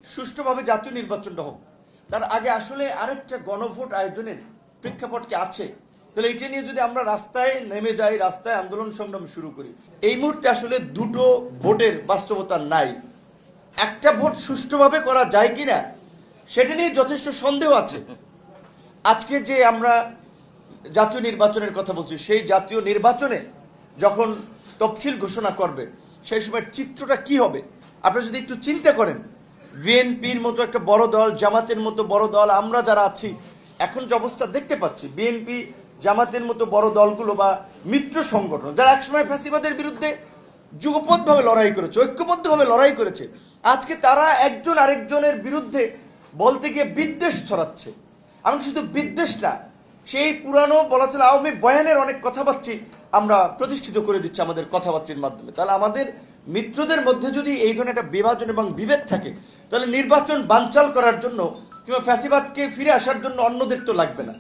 সুষ্ঠুভাবে জাতীয় নির্বাচনটা হোক, তার আগে আসলে আরেকটা গণভোট আয়োজনের প্রেক্ষাপট কি আছে? তাহলে এটা নিয়ে যদি আমরা রাস্তায় নেমে যাই, রাস্তায় আন্দোলন সংগ্রাম শুরু করি, এই মুহূর্তে আসলে দুটো ভোটের বাস্তবতা নাই। একটা ভোট সুষ্ঠুভাবে করা যায় কিনা সেটা নিয়ে যথেষ্ট সন্দেহ আছে। আজকে যে আমরা জাতীয় নির্বাচনের কথা বলছি, সেই জাতীয় নির্বাচনে যখন তফসিল ঘোষণা করবে সেই সময় চিত্রটা কি হবে আপনারা যদি একটু চিন্তা করেন। বিএনপির মতো একটা বড় দল, জামাতের মতো বড় দল, আমরা যারা আছি এখন যে অবস্থা দেখতে পাচ্ছি, বিএনপি জামাতের মতো বড় দলগুলো বা মিত্র সংগঠন যারা একসময় ফ্যাসিবাদের বিরুদ্ধে যুগপথভাবে লড়াই করেছে, ঐক্যবদ্ধভাবে লড়াই করেছে, আজকে তারা একজন আরেকজনের বিরুদ্ধে বলতে গিয়ে বিদ্বেষ ছড়াচ্ছে। এমনকি শুধু বিদ্বেষ না, সেই পুরানো বলা চলে আওয়ামী বয়ানের অনেক কথাবার্তা আমরা প্রতিষ্ঠিত করে দিচ্ছি আমাদের কথাবার্তার মাধ্যমে। তাহলে আমাদের মিত্রদের মধ্যে যদি এই ধরনের একটা বিভাজন এবং বিভেদ থাকে, তাহলে নির্বাচন বানচাল করার জন্য কিংবা ফ্যাসিবাদকে ফিরে আসার জন্য অন্যদের তো লাগবে না।